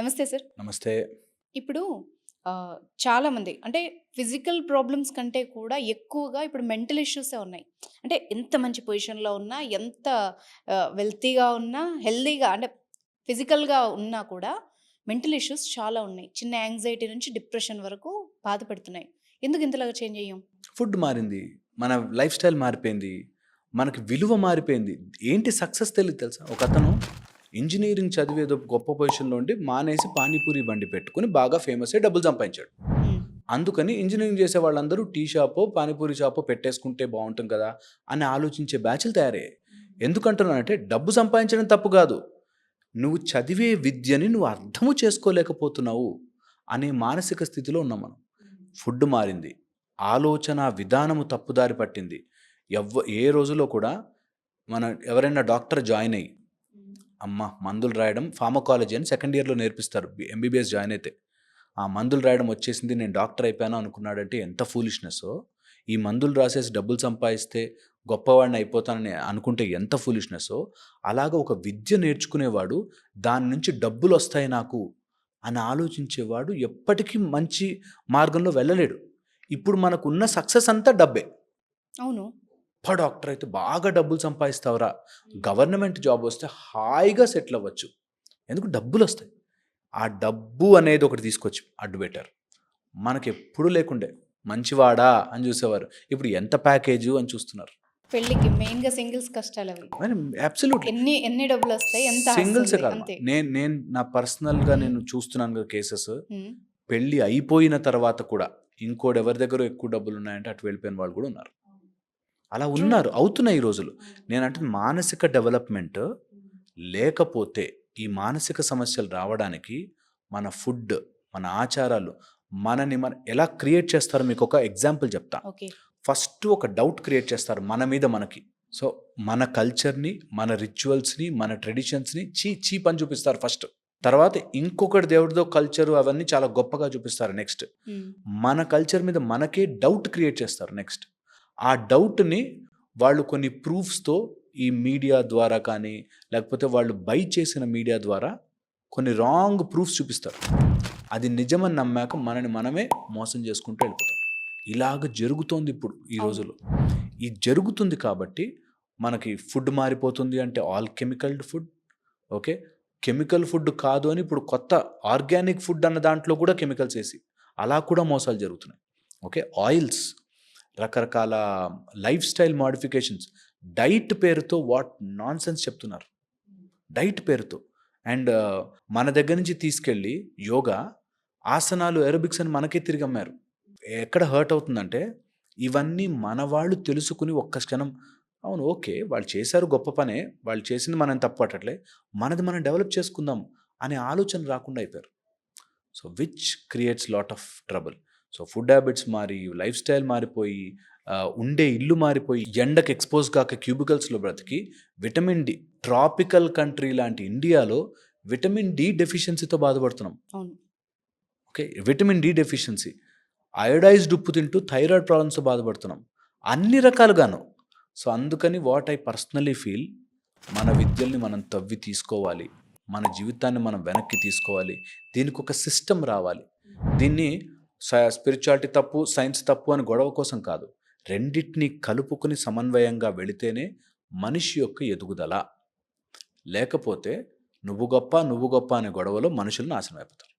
నమస్తే సార్. నమస్తే. ఇప్పుడు చాలామంది అంటే ఫిజికల్ ప్రాబ్లమ్స్ కంటే కూడా ఎక్కువగా ఇప్పుడు మెంటల్ ఇష్యూసే ఉన్నాయి. అంటే ఎంత మంచి పొజిషన్‌లో ఉన్నా, ఎంత వెల్తీగా ఉన్నా, హెల్తీగా అంటే ఫిజికల్‌గా ఉన్నా కూడా మెంటల్ ఇష్యూస్ చాలా ఉన్నాయి. చిన్న యాంగ్జైటీ నుంచి డిప్రెషన్ వరకు బాధపెడుతున్నాయి. ఎందుకు ఇంతలాగా చేంజ్ అయ్యాం? ఫుడ్ మారింది. మన లైఫ్ స్టైల్ మారిపోయింది. మనకి విలువ మారిపోయింది. ఏంటి సక్సెస్ తెలీదు తెలుసా? ఒకతను ఇంజినీరింగ్ చదివి ఏదో గొప్ప పొజిషన్‌లో ఉండి మానేసి పానీపూరి బండి పెట్టుకొని బాగా ఫేమస్ అయ్యి డబ్బులు సంపాదించాడు. హ్మ్. అందుకని ఇంజినీరింగ్ చేసే వాళ్ళందరూ టీ షాపో, పానీపూరి షాపో పెట్టేసుకుంటే బావుంటుంది కదా! అని ఆలోచించే బ్యాచ్‌లు తయారయ్యాయి. ఎందుకంటున్నానంటే డబ్బు సంపాదించడం తప్పు కాదు. నువ్వు చదివే విద్యని నువ్వు అర్థము చేసుకోలేకపోతున్నావు అనే మానసిక స్థితిలో ఉన్నాం మనం. ఫుడ్ మారింది. ఆలోచన విధానము తప్పుదారి పట్టింది. ఏ రోజులో కూడా ఎవరైనా డాక్టర్ జాయిన్ అయ్యి, అమ్మ మందులు రాయడం ఫార్మకాలజీ అని సెకండ్ ఇయర్‌లో నేర్పిస్తారు. ఎంబీబీఎస్ జాయిన్ అయితే. ఆ మందులు రాయడం వచ్చేసింది నేను డాక్టర్ అయిపోయాను అనుకున్నాడంటే ఎంత ఫూలిష్‌నెస్సో. ఈ మందులు రాసేసి డబ్బులు సంపాదిస్తే గొప్పవాడిని అయిపోతానని అనుకుంటే ఎంత ఫూలిష్‌నెస్సో. అలాగా ఒక విద్య నేర్చుకునేవాడు దాని నుంచి డబ్బులొస్తాయి నాకు అని ఆలోచించేవాడు ఎప్పటికీ మంచి మార్గంలో వెళ్ళలేడు. ఇప్పుడు మనకున్న సక్సెస్ అంతా డబ్బే. అవును. డాక్టర్ అయితే బాగా డబ్బులు సంపాదిస్తావురా! గవర్నమెంట్ జాబ్ వస్తే హాయిగా సెటిల్ అవ్వచ్చు. ఎందుకు డబ్బులొస్తాయి. ఆ డబ్బు అనేది ఒకటి తీసుకొచ్చి అడ్డు పెట్టారు. మనకెప్పుడు లేకుండే మంచివాడా అని చూసేవారు. ఇప్పుడు ఎంత ప్యాకేజు అని చూస్తున్నారు. పెళ్ళికి మెయిన్‌గా సింగిల్స్ కష్టాలవి. మరి అబ్సల్యూట్‌లీ. ఎన్ని ఎన్ని డబ్బులొస్తాయి? ఎంత సింగిల్సే ఆస్తుంది? కాదమ్మా. అంతే. నేను నేను నా పర్సనల్‌గా హ్మ్. నేను చూస్తున్నాను కదా కేసెస్. హ్మ్. పెళ్లి అయిపోయిన తర్వాత కూడా ఇంకోడెవరి దగ్గరో ఎక్కువ డబ్బులున్నాయంటే అటు వెళ్ళిపోయిన వాళ్ళు కూడా ఉన్నారు. అలా ట్రూ. ఉన్నారు. అవుతున్నాయి ఈ రోజుల్లో. నేనంటుంది మానసిక డెవలప్‌మెంట్ లేకపోతే ఈ మానసిక సమస్యలు రావడానికి మన ఫుడ్, మన ఆచారాలు, మనని మనం ఎలా క్రియేట్ చేస్తారో మీకొక ఎగ్జాంపుల్ చెప్తా. ఓకే. ఫస్ట్ ఒక డౌట్ క్రియేట్ చేస్తారు మన మీద మనకి. సో, మన కల్చర్‌ని, మన రిచువల్స్‌ని, మన ట్రెడిషన్స్‌ని చీప్ అని చూపిస్తారు ఫస్ట్. తర్వాత ఇంకొకటి దేవుడిదో కల్చరు అవన్నీ చాలా గొప్పగా చూపిస్తారు నెక్స్ట్. హ్మ్. మన కల్చర్ మీద మనకే డౌట్ క్రియేట్ చేస్తారు నెక్స్ట్. ఆ డౌట్‌ని వాళ్ళు కొన్ని ప్రూఫ్స్‌తో ఈ మీడియా ద్వారా కానీ, లేకపోతే వాళ్ళు బై చేసిన మీడియా ద్వారా కొన్ని రాంగ్ ప్రూఫ్స్ చూపిస్తారు. అది నిజమని నమ్మాక మనని మనమే మోసం చేసుకుంటూ వెళ్ళిపోతాం. ఇలాగ జరుగుతోంది ఇప్పుడు ఈ అవును. రోజుల్లో. ఇది జరుగుతుంది కాబట్టి మనకి ఫుడ్ మారిపోతుంది అంటే all chemicalled food. Okay. Chemical food కాదు అని ఇప్పుడు కొత్త ఆర్గానిక్ ఫుడ్ అన్న దాంట్లో కూడా కెమికల్స్ ఏసి అలా కూడా మోసాలు జరుగుతున్నాయి. ఓకే. ఆయిల్స్, రకరకాల లైఫ్ స్టైల్ మోడిఫికేషన్స్, డైట్ పేరుతో వాట్ నాన్‌సెన్స్ చెప్తున్నారు. డైట్ పేరుతో. అండ్ మన దగ్గర నుంచి తీసుకెళ్ళి యోగా, ఆసనాలు, ఏరోబిక్స్ అని మనకే తిరిగి అమ్మారు. ఎక్కడ హర్ట్ అవుతుందంటే, ఇవన్నీ మన వాళ్ళు తెలుసుకొని ఒక్క క్షణం అవును ఓకే. వాళ్ళు చేశారు గొప్ప పనే. వాళ్ళు చేసింది మనం తప్పు పట్టట్లే. మనది మనం డెవలప్ చేసుకుందాం అనే ఆలోచన రాకుండా అయిపోయారు. So, which creates lot of trouble. So, food habits మారి, లైఫ్ స్టైల్ మారిపోయి, ఉండే ఇల్లు మారిపోయి, ఎండకి ఎక్స్‌పోజ్ కాక క్యూబికల్స్‌లో బ్రతికి, విటమిన్ డి ట్రాపికల్ కంట్రీ లాంటి ఇండియాలో విటమిన్ డి డెఫిషియన్సీతో బాధపడుతున్నాం. అవును. Okay. Vitamin D deficiency. Iodised ఉప్పు తింటూ థైరాయిడ్ ప్రాబ్లమ్స్‌తో బాధపడుతున్నాం. అన్ని రకాలుగాను. సో, అందుకని వాట్ ఐ పర్సనల్లీ ఫీల్ మన విద్యల్ని మనం తవ్వి తీసుకోవాలి. మన జీవితాన్ని మనం వెనక్కి తీసుకోవాలి. దీనికొక సిస్టమ్ రావాలి. దీన్ని స్పిరిచువాలిటీ తప్పు, సైన్స్ తప్పు అని గొడవ కోసం కాదు. రెండిటిని కలుపుకొని సమన్వయంగా వెళితేనే మనిషి యొక్క ఎదుగుదల. లేకపోతే నువ్వు గొప్ప, నువ్వు గొప్ప అనే గొడవలో మనుషులు నాశనం అయిపోతారు.